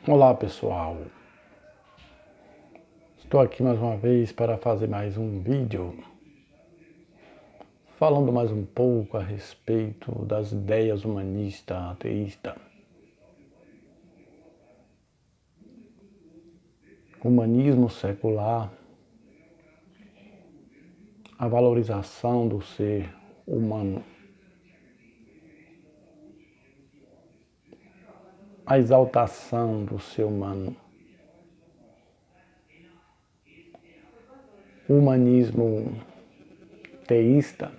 Olá pessoal, estou aqui mais uma vez para fazer mais um vídeo falando mais um pouco a respeito das ideias humanistas, ateístas. Humanismo secular, a valorização do ser humano, a exaltação do ser humano. O humanismo teísta,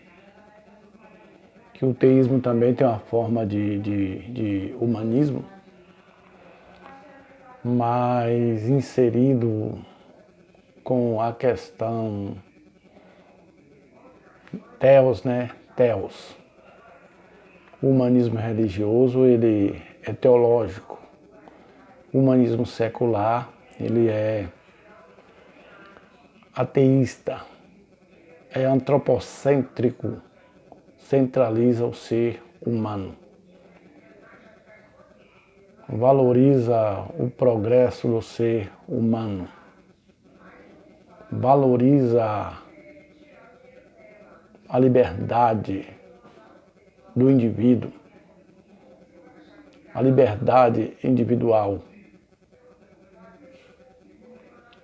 que o teísmo também tem uma forma de humanismo, mas inserido com a questão Theos, né? Theos. O humanismo religioso, ele é teológico. O humanismo secular, ele é ateísta, é antropocêntrico, centraliza o ser humano. Valoriza o progresso do ser humano. Valoriza a liberdade do indivíduo, a liberdade individual.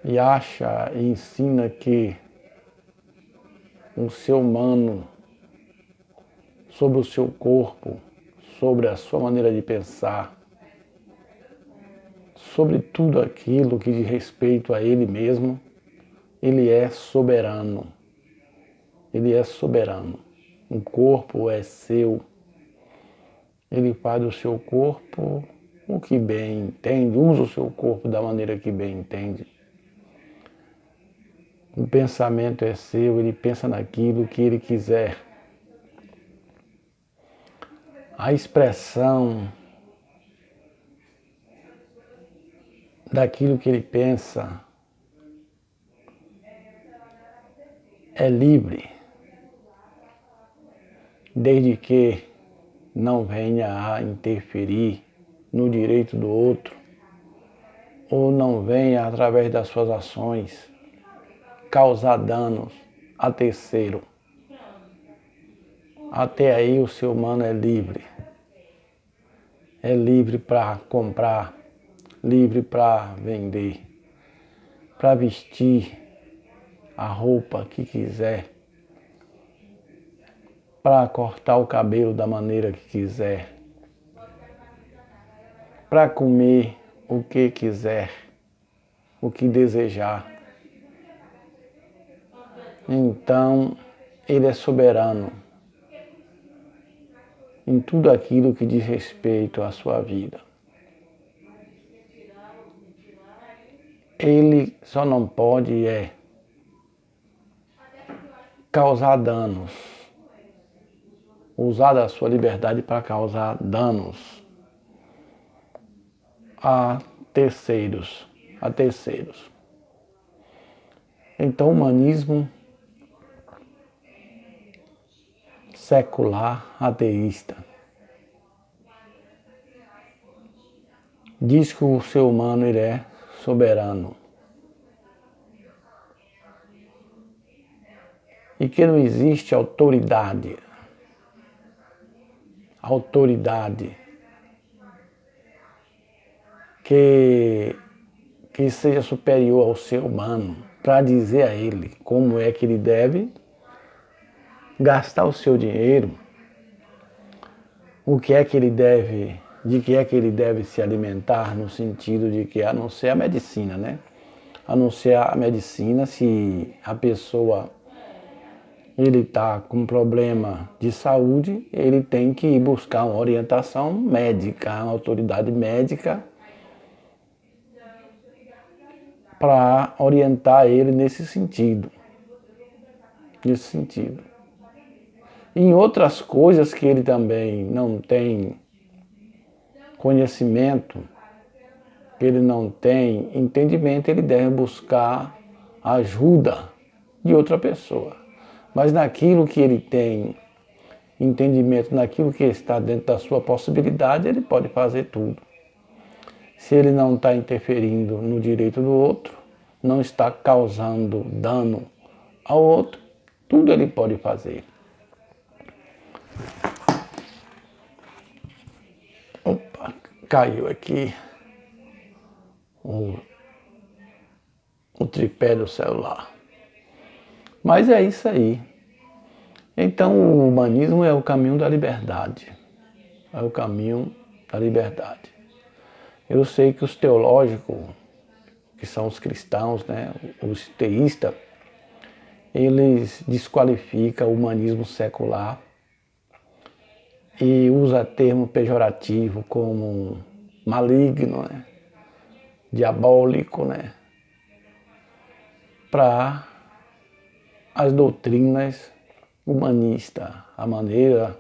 E acha e ensina que o ser humano, sobre o seu corpo, sobre a sua maneira de pensar, sobre tudo aquilo que diz respeito a ele mesmo, ele é soberano. Ele é soberano. O corpo é seu. Ele faz do seu corpo o que bem entende, usa o seu corpo da maneira que bem entende. O pensamento é seu, ele pensa naquilo que ele quiser. A expressão daquilo que ele pensa é livre, desde que não venha a interferir no direito do outro, ou não venha, através das suas ações, causar danos a terceiro. Até aí o ser humano é livre. É livre para comprar, livre para vender, para vestir a roupa que quiser, para cortar o cabelo da maneira que quiser, para comer o que quiser, o que desejar. Então, ele é soberano em tudo aquilo que diz respeito à sua vida. Ele só não pode causar danos, usar da sua liberdade para causar danos a terceiros. Então, o humanismo secular, ateísta, diz que o ser humano ele é soberano e que não existe autoridade que seja superior ao ser humano para dizer a ele como é que ele deve gastar o seu dinheiro, o que é que ele deve, de que é que ele deve se alimentar, no sentido de que, a não ser a medicina, né? A não ser a medicina, se a pessoa ele está com problema de saúde, ele tem que ir buscar uma orientação médica, uma autoridade médica para orientar ele nesse sentido. Em outras coisas que ele também não tem conhecimento, que ele não tem entendimento, ele deve buscar ajuda de outra pessoa. Mas naquilo que ele tem entendimento, naquilo que está dentro da sua possibilidade, ele pode fazer tudo. se ele não está interferindo no direito do outro, não está causando dano ao outro, tudo ele pode fazer. Opa, caiu aqui o tripé do celular. Mas é isso aí. Então o humanismo é o caminho da liberdade. É o caminho da liberdade. Eu sei que os teológicos, que são os cristãos, né, os teístas, eles desqualificam o humanismo secular e usa termo pejorativo como maligno, né, diabólico, né, para as doutrinas humanistas, a maneira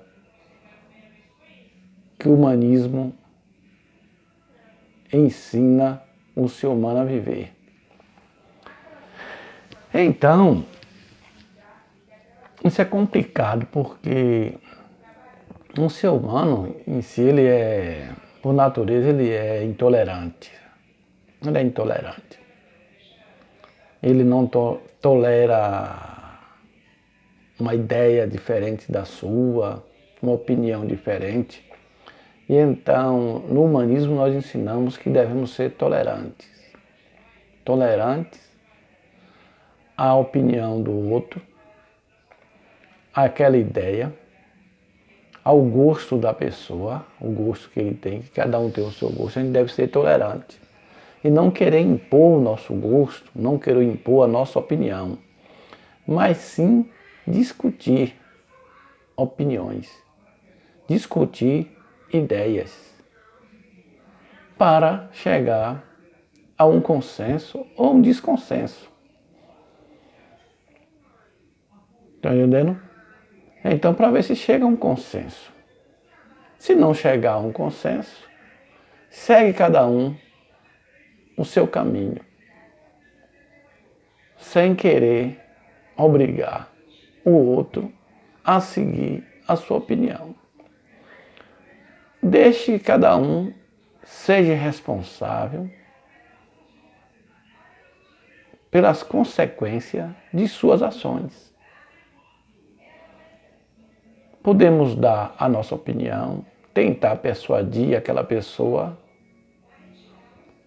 que o humanismo ensina o ser humano a viver. Então, isso é complicado porque um ser humano em si, ele é, por natureza, ele é intolerante. Ele é intolerante. Ele não tolera uma ideia diferente da sua, uma opinião diferente. E então, no humanismo, nós ensinamos que devemos ser tolerantes. Tolerantes à opinião do outro, àquela ideia, ao gosto da pessoa, o gosto que ele tem, que cada um tem o seu gosto. A gente deve ser tolerante. E não querer impor o nosso gosto, não querer impor a nossa opinião, mas sim discutir opiniões, discutir ideias, para chegar a um consenso ou um desconsenso. Está entendendo? Então, para ver se chega a um consenso. Se não chegar a um consenso, segue cada um o seu caminho, sem querer obrigar o outro a seguir a sua opinião. Deixe que cada um seja responsável pelas consequências de suas ações. Podemos dar a nossa opinião, tentar persuadir aquela pessoa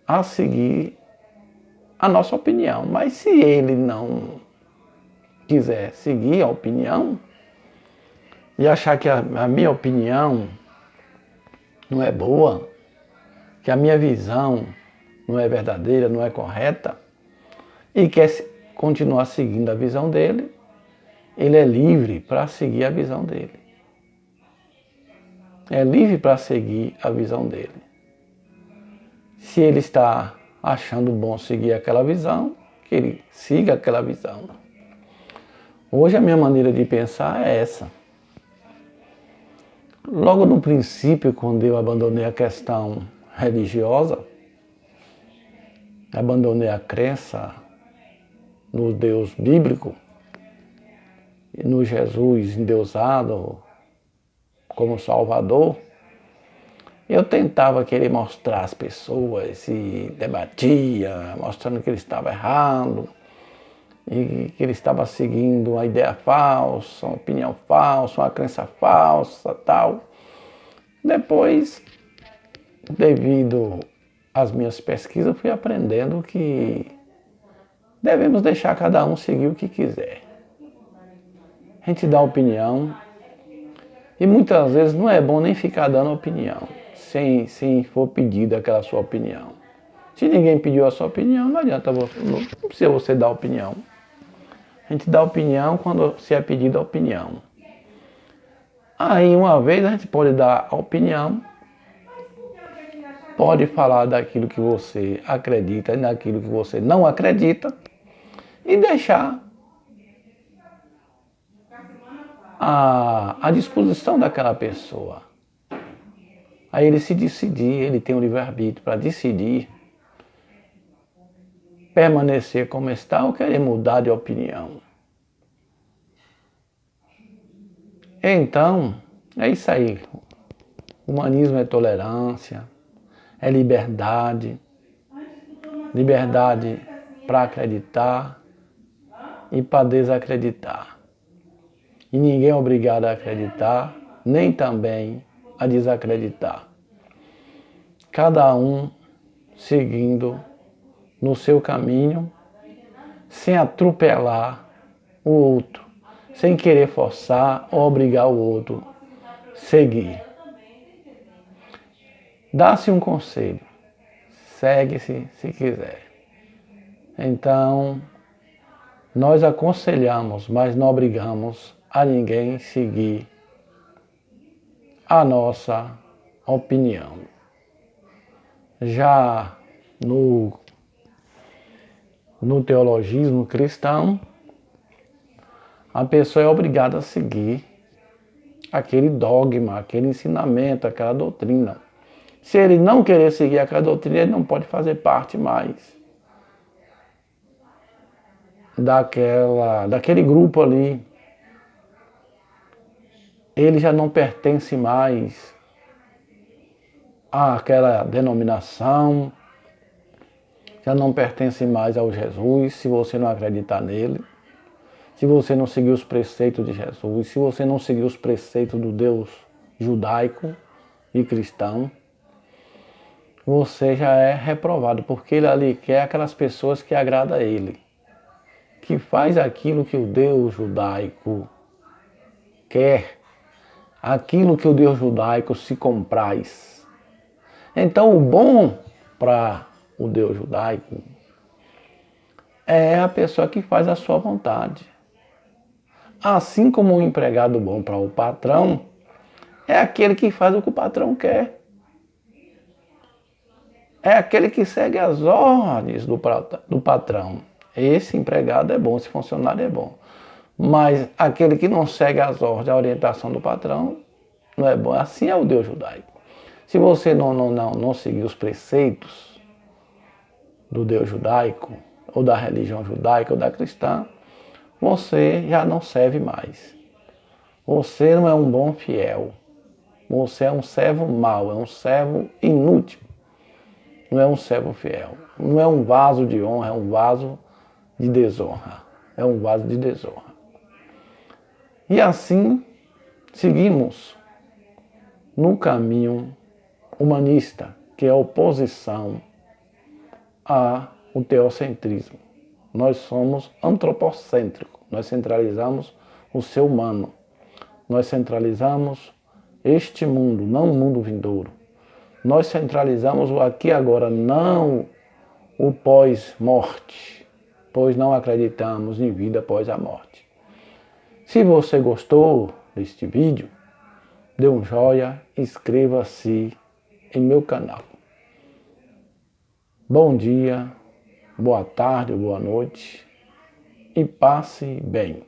a seguir a nossa opinião, mas se ele não quiser seguir a opinião e achar que a minha opinião não é boa, que a minha visão não é verdadeira, não é correta, e quer continuar seguindo a visão dele, ele é livre para seguir a visão dele. É livre para seguir a visão dele. Se ele está achando bom seguir aquela visão, que ele siga aquela visão. Hoje a minha maneira de pensar é essa. Logo no princípio, quando eu abandonei a questão religiosa, abandonei a crença no Deus bíblico, e no Jesus endeusado como Salvador, eu tentava querer mostrar às pessoas e debatia, mostrando que ele estava errado, e que ele estava seguindo uma ideia falsa, uma opinião falsa, uma crença falsa, tal. Depois, devido às minhas pesquisas, eu fui aprendendo que devemos deixar cada um seguir o que quiser. A gente dá opinião e muitas vezes não é bom nem ficar dando opinião, sem for pedida aquela sua opinião. Se ninguém pediu a sua opinião, não adianta você, não precisa você dar opinião. A gente dá opinião quando se é pedida a opinião. Aí uma vez a gente pode dar a opinião, pode falar daquilo que você acredita e daquilo que você não acredita e deixar à disposição daquela pessoa. Aí ele se decidir, ele tem o livre-arbítrio para decidir permanecer como está ou querer mudar de opinião. Então, é isso aí. O humanismo é tolerância, é liberdade. Liberdade para acreditar e para desacreditar. E ninguém é obrigado a acreditar, nem também a desacreditar. Cada um seguindo no seu caminho, sem atropelar o outro, sem querer forçar ou obrigar o outro a seguir. Dá-se um conselho, segue-se se quiser. Então, nós aconselhamos, mas não obrigamos a ninguém seguir a nossa opinião. Já no teologismo cristão, a pessoa é obrigada a seguir aquele dogma, aquele ensinamento, aquela doutrina. Se ele não querer seguir aquela doutrina, ele não pode fazer parte mais daquele grupo ali. Ele já não pertence mais àquela denominação, já não pertence mais ao Jesus, se você não acreditar nele, se você não seguir os preceitos de Jesus, se você não seguir os preceitos do Deus judaico e cristão, você já é reprovado, porque ele ali quer aquelas pessoas que agradam a ele, que faz aquilo que o Deus judaico quer, aquilo que o Deus judaico se compraz. Então o bom para o Deus judaico é a pessoa que faz a sua vontade. Assim como o empregado bom para o patrão é aquele que faz o que o patrão quer. É aquele que segue as ordens do patrão. Esse empregado é bom, esse funcionário é bom. Mas aquele que não segue as ordens, a orientação do patrão, não é bom. Assim é o Deus judaico. Se você não seguir os preceitos do Deus judaico, ou da religião judaica, ou da cristã, você já não serve mais. Você não é um bom fiel. Você é um servo mau, é um servo inútil. Não é um servo fiel. Não é um vaso de honra, é um vaso de desonra. É um vaso de desonra. E assim seguimos no caminho humanista, que é a oposição ao teocentrismo. Nós somos antropocêntricos. Nós centralizamos o ser humano. Nós centralizamos este mundo, não o mundo vindouro. Nós centralizamos o aqui e agora, não o pós-morte, pois não acreditamos em vida após a morte. Se você gostou deste vídeo, dê um joinha, inscreva-se em meu canal. Bom dia, boa tarde, boa noite e passe bem.